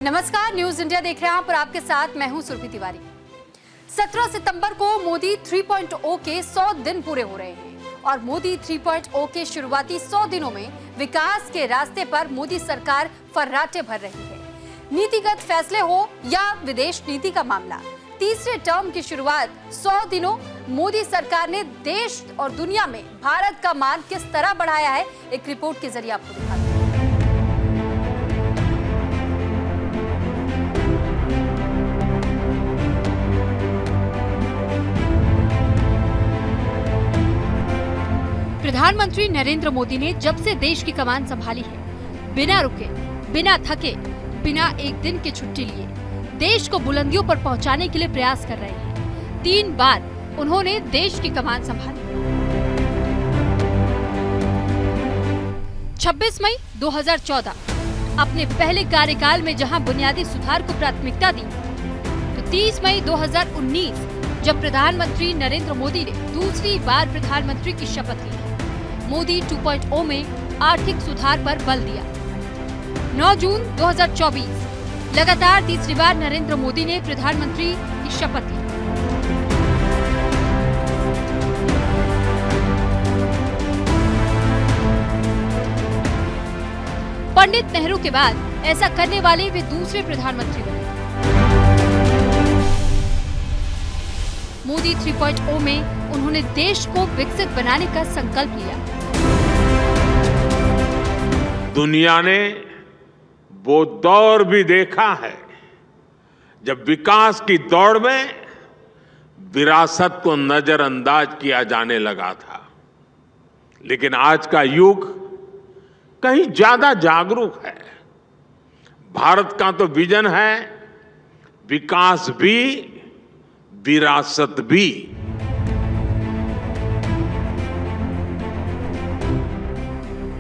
नमस्कार, news India देख रहे हैं आप और आपके साथ मैं हूं सुरभि तिवारी। 17 सितंबर को मोदी 3.0 के 100 दिन पूरे हो रहे हैं और मोदी 3.0 के शुरुआती 100 दिनों में विकास के रास्ते पर मोदी सरकार फर्राटे भर रही है। नीतिगत फैसले हो या विदेश नीति का मामला, तीसरे टर्म की शुरुआत 100 दिनों मोदी सरकार ने देश और दुनिया में भारत का मान किस तरह बढ़ाया है, एक रिपोर्ट के जरिए आपको दिखाते हैं। प्रधानमंत्री नरेंद्र मोदी ने जब से देश की कमान संभाली है, बिना रुके, बिना थके, बिना एक दिन की छुट्टी लिए देश को बुलंदियों पर पहुंचाने के लिए प्रयास कर रहे हैं। 3 बार उन्होंने देश की कमान संभाली। 26 मई 2014 अपने पहले कार्यकाल में जहां बुनियादी सुधार को प्राथमिकता दी, तो 30 मई 2019 जब प्रधानमंत्री नरेंद्र मोदी ने दूसरी बार प्रधानमंत्री की शपथ ली, मोदी 2.0 में आर्थिक सुधार पर बल दिया। 9 जून 2024 लगातार तीसरी बार नरेंद्र मोदी ने प्रधानमंत्री की शपथ ली। पंडित नेहरू के बाद ऐसा करने वाले वे दूसरे प्रधानमंत्री बने। मोदी 3.0 में उन्होंने देश को विकसित बनाने का संकल्प लिया। दुनिया ने वो दौर भी देखा है जब विकास की दौड़ में विरासत को नजरअंदाज किया जाने लगा था, लेकिन आज का युग कहीं ज्यादा जागरूक है। भारत का तो विजन है विकास भी, विरासत भी।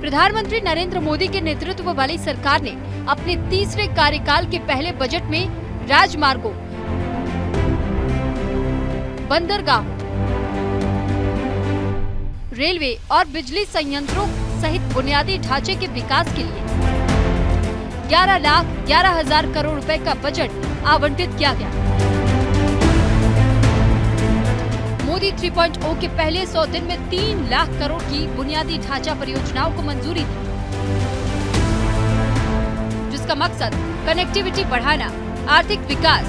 प्रधानमंत्री नरेंद्र मोदी के नेतृत्व वाली सरकार ने अपने तीसरे कार्यकाल के पहले बजट में राजमार्गों, बंदरगाहों, रेलवे और बिजली संयंत्रों सहित बुनियादी ढांचे के विकास के लिए 11,11,000 करोड़ रुपए का बजट आवंटित किया गया। मोदी 3.0 के पहले 100 दिन में 3 लाख करोड़ की बुनियादी ढांचा परियोजनाओं को मंजूरी दी, जिसका मकसद कनेक्टिविटी बढ़ाना, आर्थिक विकास,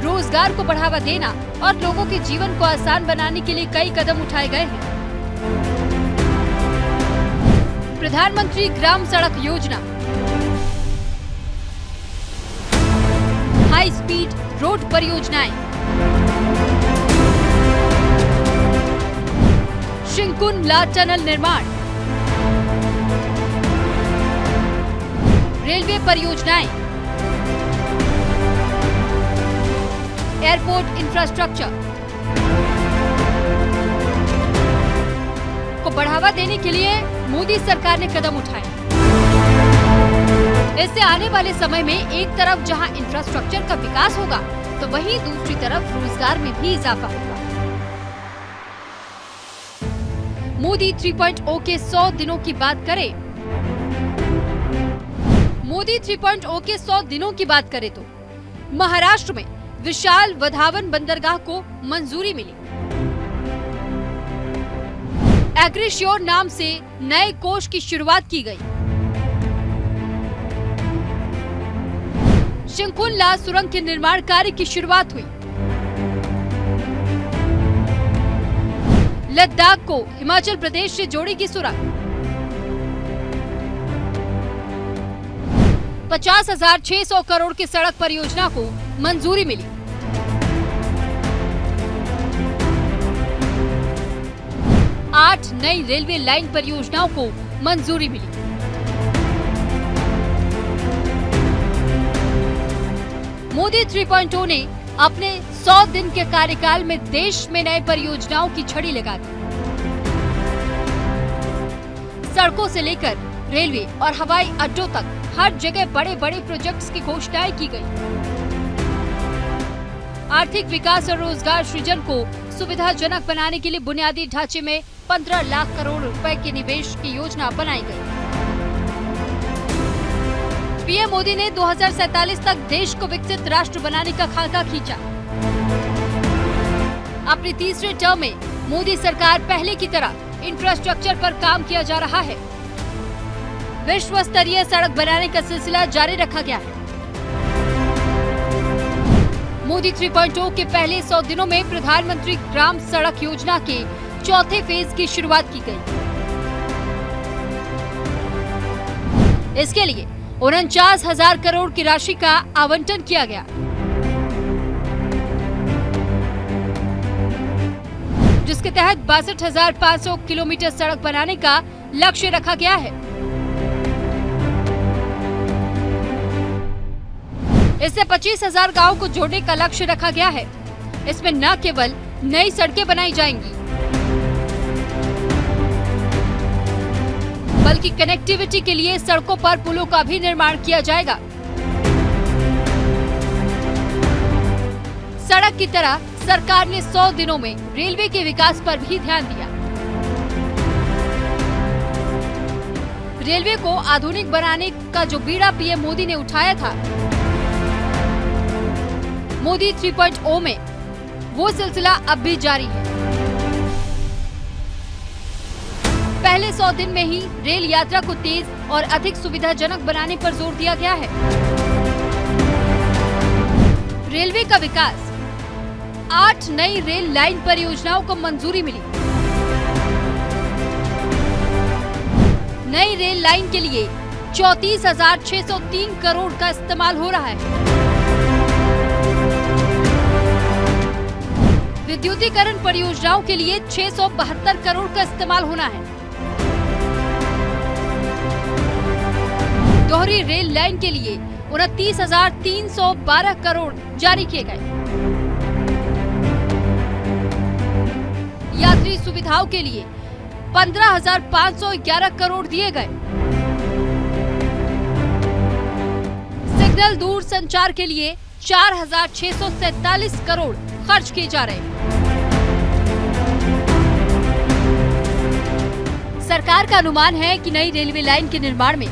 रोजगार को बढ़ावा देना और लोगों के जीवन को आसान बनाने के लिए कई कदम उठाए गए हैं। प्रधानमंत्री ग्राम सड़क योजना, हाई स्पीड रोड परियोजनाएं, शिंकुनला टनल निर्माण, रेलवे परियोजनाएं, एयरपोर्ट इंफ्रास्ट्रक्चर को बढ़ावा देने के लिए मोदी सरकार ने कदम उठाए। इससे आने वाले समय में एक तरफ जहां इंफ्रास्ट्रक्चर का विकास होगा, तो वहीं दूसरी तरफ रोजगार में भी इजाफा होगा। मोदी 3.0 के 100 दिनों की बात करें, मोदी 3.0 के 100 दिनों की बात करें तो महाराष्ट्र में विशाल वधावन बंदरगाह को मंजूरी मिली। एग्रीश्योर नाम से नए कोष की शुरुआत की गई। शिंकुनला सुरंग के निर्माण कार्य की शुरुआत हुई। लद्दाख को हिमाचल प्रदेश से जोड़ेगी सुरंग। 50,600 करोड़ की सड़क परियोजना को मंजूरी मिली। आठ नई रेलवे लाइन परियोजनाओं को मंजूरी मिली। मोदी 3.0 ने अपने 100 दिन के कार्यकाल में देश में नए परियोजनाओं की छड़ी लगा दी। सड़कों से लेकर रेलवे और हवाई अड्डों तक हर जगह बड़े बड़े प्रोजेक्ट्स की घोषणाएं की गई। आर्थिक विकास और रोजगार सृजन को सुविधाजनक बनाने के लिए बुनियादी ढांचे में 15 लाख करोड़ रुपए के निवेश की योजना बनाई गई। पीएम मोदी ने 2047 तक देश को विकसित राष्ट्र बनाने का खाका खींचा। अपनी तीसरे टर्म में मोदी सरकार पहले की तरह इंफ्रास्ट्रक्चर पर काम किया जा रहा है। विश्व स्तरीय सड़क बनाने का सिलसिला जारी रखा गया है। मोदी 3.0 के पहले 100 दिनों में प्रधानमंत्री ग्राम सड़क योजना के चौथे फेज की शुरुआत की गई। इसके लिए 49,000 करोड़ की राशि का आवंटन किया गया, जिसके तहत 62,500 किलोमीटर सड़क बनाने का लक्ष्य रखा गया है। इससे 25,000 गांवों को जोड़ने का लक्ष्य रखा गया है। इसमें न केवल नई सड़कें बनाई जाएंगी, बल्कि कनेक्टिविटी के लिए सड़कों पर पुलों का भी निर्माण किया जाएगा। सड़क की तरह सरकार ने 100 दिनों में रेलवे के विकास पर भी ध्यान दिया। रेलवे को आधुनिक बनाने का जो बीड़ा पीएम मोदी ने उठाया था, मोदी 3.0 में वो सिलसिला अब भी जारी है। पहले 100 दिन में ही रेल यात्रा को तेज और अधिक सुविधाजनक बनाने पर जोर दिया गया है। रेलवे का विकास, 8 नई रेल लाइन परियोजनाओं को मंजूरी मिली। नई रेल लाइन के लिए 34,603 करोड़ का इस्तेमाल हो रहा है। विद्युतीकरण परियोजनाओं के लिए 672 करोड़ का इस्तेमाल होना है। दोहरी रेल लाइन के लिए 29,312 करोड़ जारी किए गए। यात्री सुविधाओं के लिए 15,511 करोड़ दिए गए। सिग्नल दूर संचार के लिए 4,647 करोड़ खर्च किए जा रहे हैं। सरकार का अनुमान है कि नई रेलवे लाइन के निर्माण में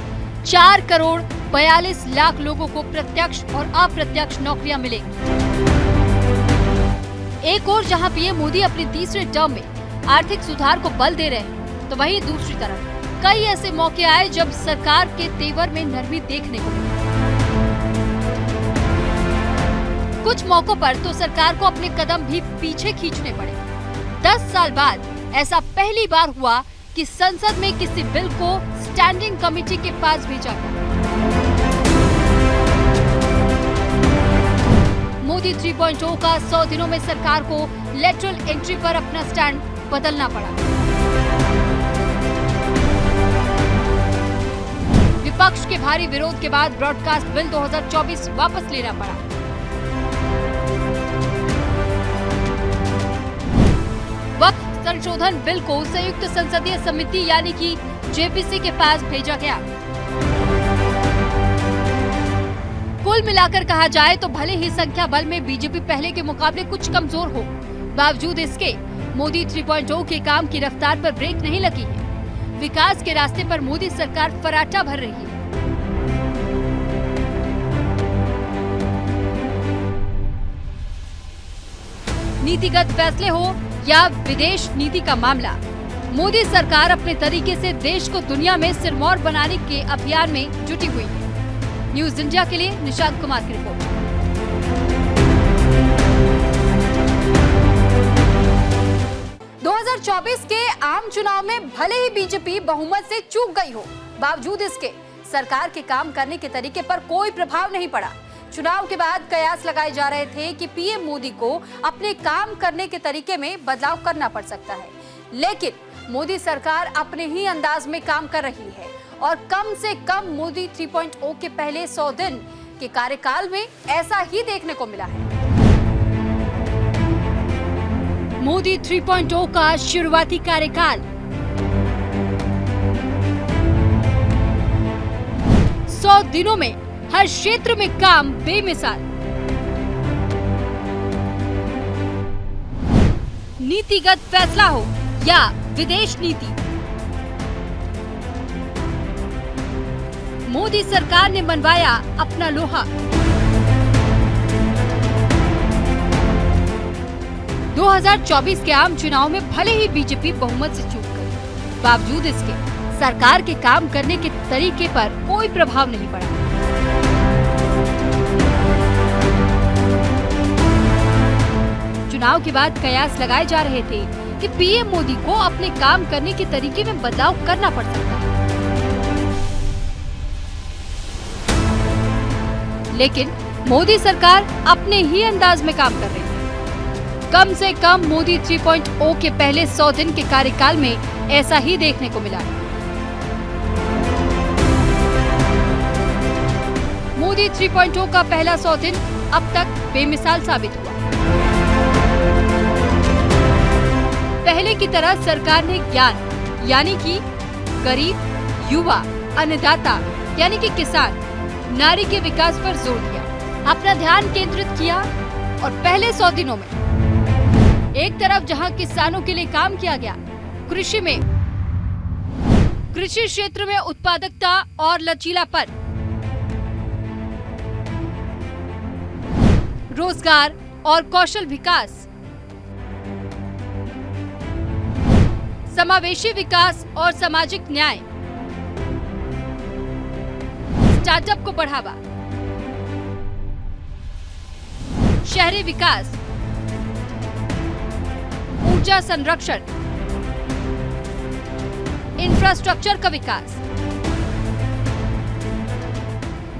4 करोड़ 42 लाख लोगों को प्रत्यक्ष और अप्रत्यक्ष नौकरियां मिलेंगी। एक ओर जहां पीएम मोदी अपने तीसरे टर्म में आर्थिक सुधार को बल दे रहे हैं, तो वहीं दूसरी तरफ कई ऐसे मौके आए जब सरकार के तेवर में नरमी देखने को मिली। कुछ मौकों पर तो सरकार को अपने कदम भी पीछे खींचने पड़े। 10 साल बाद ऐसा पहली बार हुआ कि संसद में किसी बिल को स्टैंडिंग कमेटी के पास भेजा गया। मोदी 3.0 का 100 दिनों में सरकार को लेटरल एंट्री पर अपना स्टैंड बदलना पड़ा। विपक्ष के भारी विरोध के बाद ब्रॉडकास्ट बिल 2024 वापस लेना पड़ा। वक्फ संशोधन बिल को संयुक्त संसदीय समिति यानी कि जेपीसी के पास भेजा गया। कुल मिलाकर कहा जाए तो भले ही संख्या बल में बीजेपी पहले के मुकाबले कुछ कमजोर हो, बावजूद इसके मोदी 3.0 के काम की रफ्तार पर ब्रेक नहीं लगी है। विकास के रास्ते पर मोदी सरकार फराटा भर रही है। नीतिगत फैसले हो या विदेश नीति का मामला, मोदी सरकार अपने तरीके से देश को दुनिया में सिरमौर बनाने के अभियान में जुटी हुई है। न्यूज इंडिया के लिए निशांत कुमार की रिपोर्ट। 2024 के आम चुनाव में भले ही बीजेपी बहुमत से चूक गई हो, बावजूद इसके सरकार के काम करने के तरीके पर कोई प्रभाव नहीं पड़ा। चुनाव के बाद कयास लगाए जा रहे थे कि पीएम मोदी को अपने काम करने के तरीके में बदलाव करना पड़ सकता है, लेकिन मोदी सरकार अपने ही अंदाज में काम कर रही है और कम से कम मोदी 3.0 के पहले 100 दिन के कार्यकाल में ऐसा ही देखने को मिला है। मोदी 3.0 का शुरुआती कार्यकाल 100 दिनों में हर क्षेत्र में काम बेमिसाल। नीतिगत फैसला हो या विदेश नीति, मोदी सरकार ने मनवाया अपना लोहा। 2024 के आम चुनाव में भले ही बीजेपी बहुमत से चूक गई, बावजूद इसके सरकार के काम करने के तरीके पर कोई प्रभाव नहीं पड़ा। चुनाव के बाद कयास लगाए जा रहे थे कि पीएम मोदी को अपने काम करने के तरीके में बदलाव करना पड़ सकता है, लेकिन मोदी सरकार अपने ही अंदाज में काम कर रही है। कम से कम मोदी 3.0 के पहले 100 दिन के कार्यकाल में ऐसा ही देखने को मिला है। मोदी 3.0 का पहला 100 दिन अब तक बेमिसाल साबित हुआ। पहले की तरह सरकार ने ज्ञान यानी कि गरीब, युवा, अन्नदाता यानी कि किसान, नारी के विकास पर जोर दिया, अपना ध्यान केंद्रित किया। और पहले 100 दिनों में एक तरफ जहां किसानों के लिए काम किया गया, कृषि क्षेत्र में उत्पादकता और लचीलापन, रोजगार और कौशल विकास, समावेशी विकास और सामाजिक न्याय, स्टार्टअप को बढ़ावा, शहरी विकास, ऊर्जा संरक्षण, इंफ्रास्ट्रक्चर का विकास,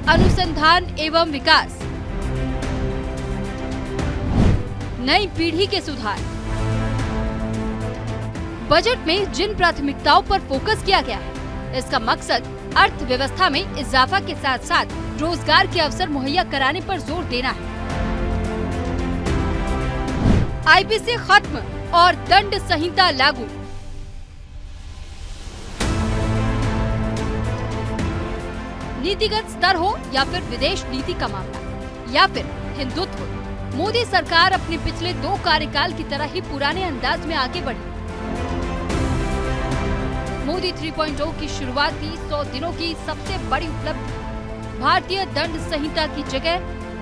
अनुसंधान एवं विकास, नई पीढ़ी के सुधार। बजट में जिन प्राथमिकताओं पर फोकस किया गया है, इसका मकसद अर्थव्यवस्था में इजाफा के साथ साथ रोजगार के अवसर मुहैया कराने पर जोर देना है। आईपीसी खत्म और दंड संहिता लागू। नीतिगत स्तर हो या फिर विदेश नीति का मामला या फिर हिंदुत्व, मोदी सरकार अपने पिछले 2 कार्यकाल की तरह ही पुराने अंदाज में आगे बढ़ी। मोदी 3.0 की शुरुआती 100 दिनों की सबसे बड़ी उपलब्धि भारतीय दंड संहिता की जगह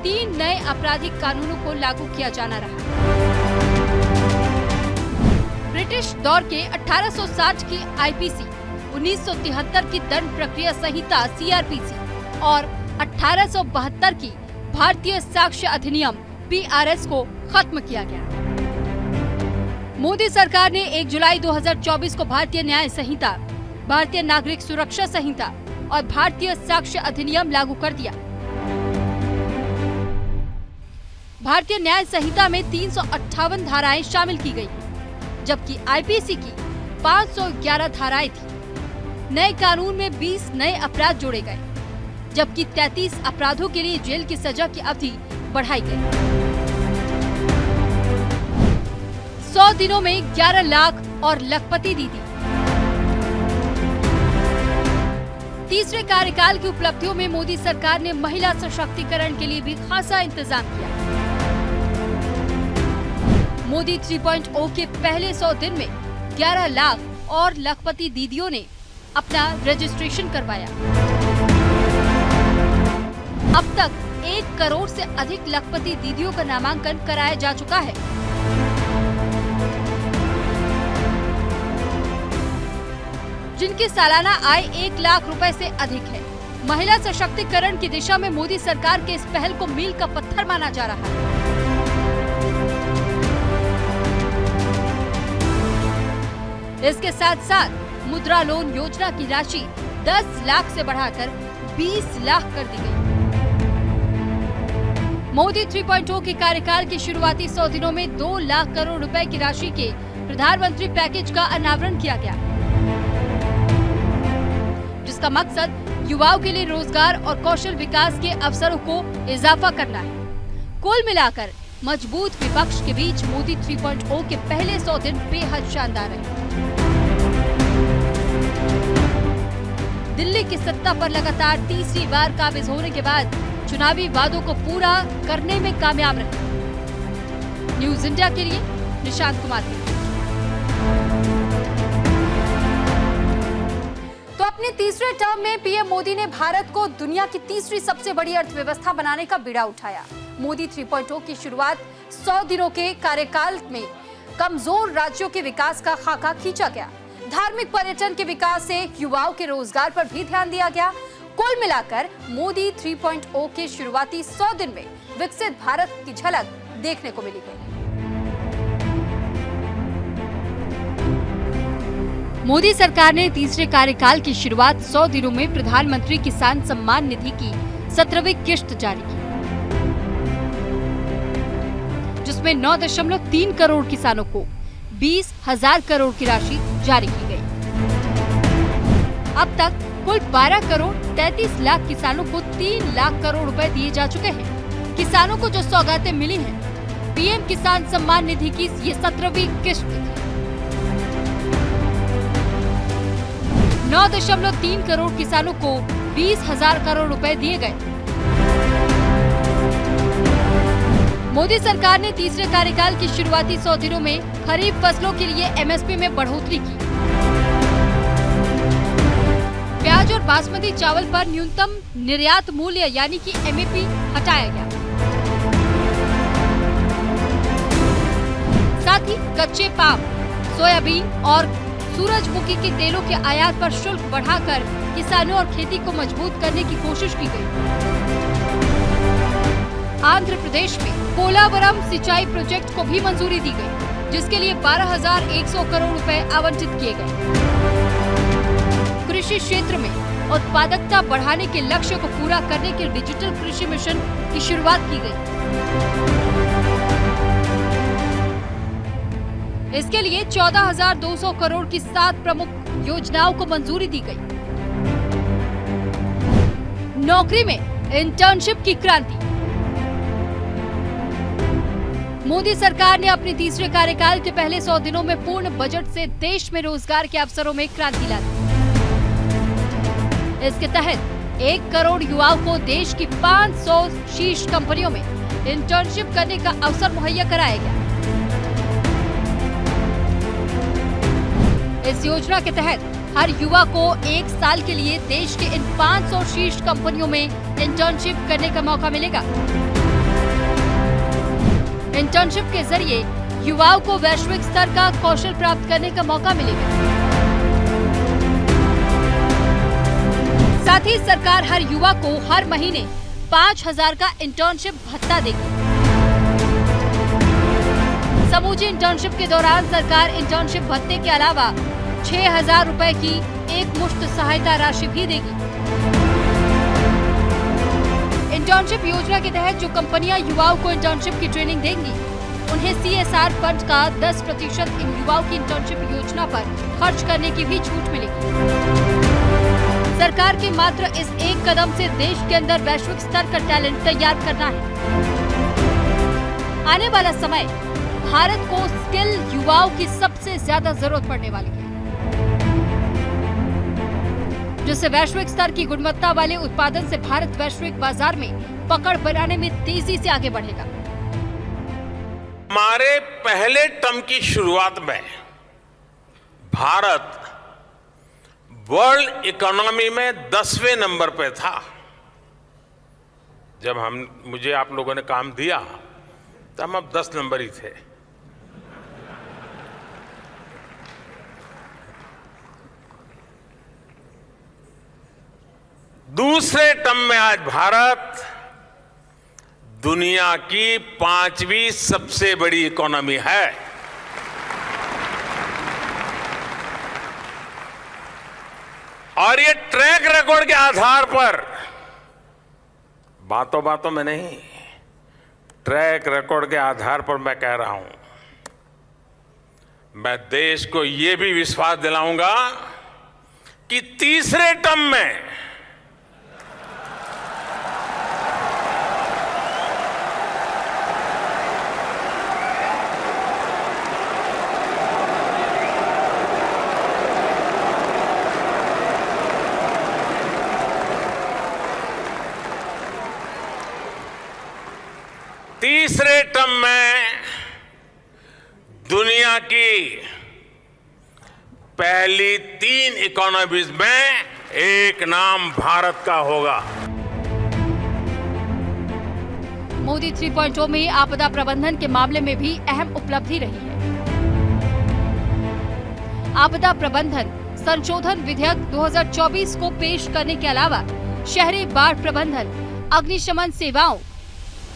3 नए आपराधिक कानूनों को लागू किया जाना रहा। ब्रिटिश दौर के 1860 की आईपीसी, 1973 की दंड प्रक्रिया संहिता सीआरपीसी और 1872 की भारतीय साक्ष्य अधिनियम पीआरएस को खत्म किया गया। मोदी सरकार ने 1 जुलाई 2024 को भारतीय न्याय संहिता, भारतीय नागरिक सुरक्षा संहिता और भारतीय साक्ष्य अधिनियम लागू कर दिया। भारतीय न्याय संहिता में 358 धाराएं शामिल की गई, जबकि आईपीसी की 511 धाराएं थी। नए कानून में 20 नए अपराध जोड़े गए, जबकि 33 अपराधों के लिए जेल की सजा की अवधि बढ़ाई गई। 100 दिनों में 11 लाख और लखपति दीदी। तीसरे कार्यकाल की उपलब्धियों में मोदी सरकार ने महिला सशक्तिकरण के लिए भी खासा इंतजाम किया। मोदी 3.0 के पहले 100 दिन में 11 लाख और लखपति दीदियों ने अपना रजिस्ट्रेशन करवाया। अब तक 1 करोड़ से अधिक लखपति दीदियों का नामांकन कराया जा चुका है। जिनकी सालाना आय 1 लाख रुपए से अधिक है। महिला सशक्तिकरण की दिशा में मोदी सरकार के इस पहल को मील का पत्थर माना जा रहा है। इसके साथ साथ मुद्रा लोन योजना की राशि 10 लाख से बढ़ाकर 20 लाख कर दी गई। मोदी 3.0 के कार्यकाल के शुरुआती 100 दिनों में 2 लाख करोड़ रुपए की राशि के प्रधानमंत्री पैकेज का अनावरण किया गया, जिसका मकसद युवाओं के लिए रोजगार और कौशल विकास के अवसरों को इजाफा करना है। कुल मिलाकर मजबूत विपक्ष के बीच मोदी 3.0 के पहले 100 दिन बेहद शानदार रहे। दिल्ली की सत्ता पर लगातार तीसरी बार काबिज होने के बाद चुनावी वादों को पूरा करने में कामयाब रहे। न्यूज इंडिया के लिए निशांत कुमार। तो अपने तीसरे टर्म में पीएम मोदी ने भारत को दुनिया की तीसरी सबसे बड़ी अर्थव्यवस्था बनाने का बीड़ा उठाया। मोदी 3.0 की शुरुआत 100 दिनों के कार्यकाल में कमजोर राज्यों के विकास का खाका खींचा गया। धार्मिक पर्यटन के विकास से युवाओं के रोजगार पर भी ध्यान दिया गया। कुल मिलाकर मोदी 3.0 के शुरुआती 100 दिन में विकसित भारत की झलक देखने को मिली है। मोदी सरकार ने तीसरे कार्यकाल की शुरुआत 100 दिनों में प्रधानमंत्री किसान सम्मान निधि की 17वीं किश्त जारी की, जिसमें 9.3 करोड़ किसानों को 20,000 करोड़ की राशि जारी की गई। अब तक कुल 12 करोड़ 33 लाख किसानों को 3 लाख करोड़ रुपए दिए जा चुके हैं। किसानों को जो सौगातें मिली हैं, पीएम किसान सम्मान निधि की ये 17वीं किश्त थी। 9.3 करोड़ किसानों को 20,000 करोड़ रुपए दिए गए। मोदी सरकार ने तीसरे कार्यकाल की शुरुआती 100 दिनों में खरीफ फसलों के लिए एमएसपी में बढ़ोतरी की। प्याज और बासमती चावल पर न्यूनतम निर्यात मूल्य यानी कि एमएपी हटाया गया। साथ ही कच्चे पाम, सोयाबीन और सूरजमुखी के तेलों के आयात पर शुल्क बढ़ाकर किसानों और खेती को मजबूत करने की कोशिश की गई। आंध्र प्रदेश में पोलावरम सिंचाई प्रोजेक्ट को भी मंजूरी दी गई, जिसके लिए 12,100 करोड़ रुपए आवंटित किए गए। कृषि क्षेत्र में उत्पादकता बढ़ाने के लक्ष्य को पूरा करने के डिजिटल कृषि मिशन की शुरुआत की गई। इसके लिए 14,200 करोड़ की 7 प्रमुख योजनाओं को मंजूरी दी गई। नौकरी में इंटर्नशिप की क्रांति। मोदी सरकार ने अपने तीसरे कार्यकाल के पहले 100 दिनों में पूर्ण बजट से देश में रोजगार के अवसरों में क्रांति ला दी। इसके तहत 1 करोड़ युवाओं को देश की 500 शीर्ष कंपनियों में इंटर्नशिप करने का अवसर मुहैया कराया गया। इस योजना के तहत हर युवा को 1 साल के लिए देश के इन 500 शीर्ष कंपनियों में इंटर्नशिप करने का मौका मिलेगा। इंटर्नशिप के जरिए युवाओं को वैश्विक स्तर का कौशल प्राप्त करने का मौका मिलेगा। साथ ही सरकार हर युवा को हर महीने 5,000 का इंटर्नशिप भत्ता देगी। समूची इंटर्नशिप के दौरान सरकार इंटर्नशिप भत्ते के अलावा 6,000 रुपए की एक मुश्त सहायता राशि भी देगी। इंटर्नशिप योजना के तहत जो कंपनियां युवाओं को इंटर्नशिप की ट्रेनिंग देंगी, उन्हें CSR फंड का 10% इन युवाओं की इंटर्नशिप योजना पर खर्च करने की भी छूट मिलेगी। सरकार के मात्र इस एक कदम से देश के अंदर वैश्विक स्तर का टैलेंट तैयार करना है। आने वाला समय भारत को स्किल युवाओं की सबसे ज्यादा जरूरत पड़ने वाली है, जिससे वैश्विक स्तर की गुणवत्ता वाले उत्पादन से भारत वैश्विक बाजार में पकड़ बनाने में तेजी से आगे बढ़ेगा। हमारे पहले टर्म की शुरुआत में भारत वर्ल्ड इकोनॉमी में 10वें नंबर पे था। जब मुझे आप लोगों ने काम दिया तो हम अब 10 नंबर ही थे। दूसरे टर्म में आज भारत दुनिया की 5वीं सबसे बड़ी इकोनॉमी है। और ये ट्रैक रिकॉर्ड के आधार पर, बातों बातों में नहीं, ट्रैक रिकॉर्ड के आधार पर मैं कह रहा हूं, मैं देश को ये भी विश्वास दिलाऊंगा कि तीसरे टर्म में तीसरे टर्म में दुनिया की पहली 3 इकोनॉमीज में एक नाम भारत का होगा। मोदी 3.0 में आपदा प्रबंधन के मामले में भी अहम उपलब्धि रही है। आपदा प्रबंधन संशोधन विधेयक 2024 को पेश करने के अलावा शहरी बाढ़ प्रबंधन, अग्निशमन सेवाओं,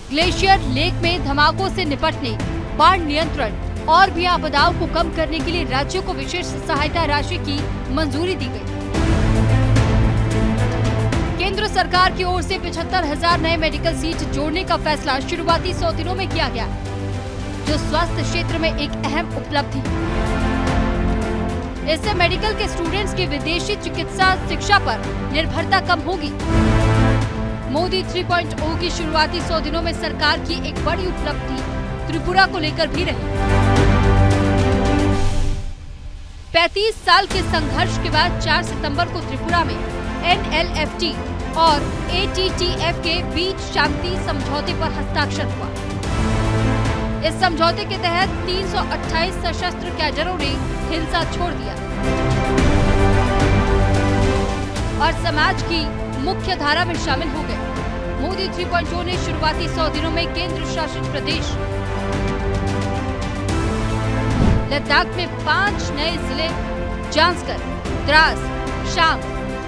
ग्लेशियर लेक में धमाकों से निपटने, बाढ़ नियंत्रण और भी आपदाओं को कम करने के लिए राज्यों को विशेष सहायता राशि की मंजूरी दी गई। केंद्र सरकार की ओर से 75,000 नए मेडिकल सीट जोड़ने का फैसला शुरुआती 100 दिनों में किया गया, जो स्वास्थ्य क्षेत्र में एक अहम उपलब्धि है। इससे मेडिकल के स्टूडेंट्स की विदेशी चिकित्सा शिक्षा पर निर्भरता कम होगी। मोदी 3.0 की शुरुआती 100 दिनों में सरकार की एक बड़ी उपलब्धि त्रिपुरा को लेकर भी रही। 35 साल के संघर्ष के बाद 4 सितंबर को त्रिपुरा में NLFT और ATTF के बीच शांति समझौते पर हस्ताक्षर हुआ। इस समझौते के तहत 328 सशस्त्र कैडरों ने हिंसा छोड़ दिया और समाज की मुख्य धारा में शामिल हो गए। मोदी 3.0 ने शुरुआती 100 दिनों में केंद्र शासित प्रदेश लद्दाख में 5 नए जिले जांस्कर, द्रास, शाम,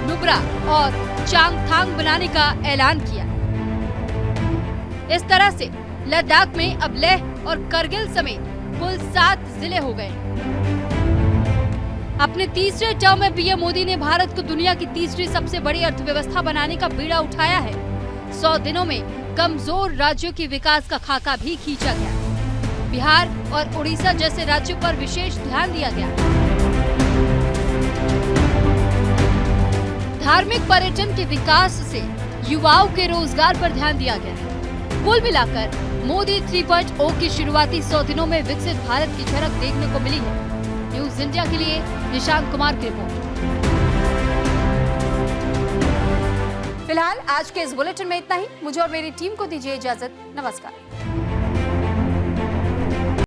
नुब्रा और चांगथांग बनाने का ऐलान किया। इस तरह से लद्दाख में अब लेह और करगिल समेत कुल 7 जिले हो गए। अपने तीसरे टर्म में पीएम मोदी ने भारत को दुनिया की तीसरी सबसे बड़ी अर्थव्यवस्था बनाने का बीड़ा उठाया है। 100 दिनों में कमजोर राज्यों के विकास का खाका भी खींचा गया। बिहार और उड़ीसा जैसे राज्यों पर विशेष ध्यान दिया गया। धार्मिक पर्यटन के विकास से युवाओं के रोजगार पर ध्यान दिया गया है। कुल मिलाकर मोदी 3.0 की शुरुआती 100 दिनों में विकसित भारत की झलक देखने को मिली है। न्यूज इंडिया के लिए निशांत कुमार की रिपोर्ट। फिलहाल आज के इस बुलेटिन में इतना ही। मुझे और मेरी टीम को दीजिए इजाजत। नमस्कार।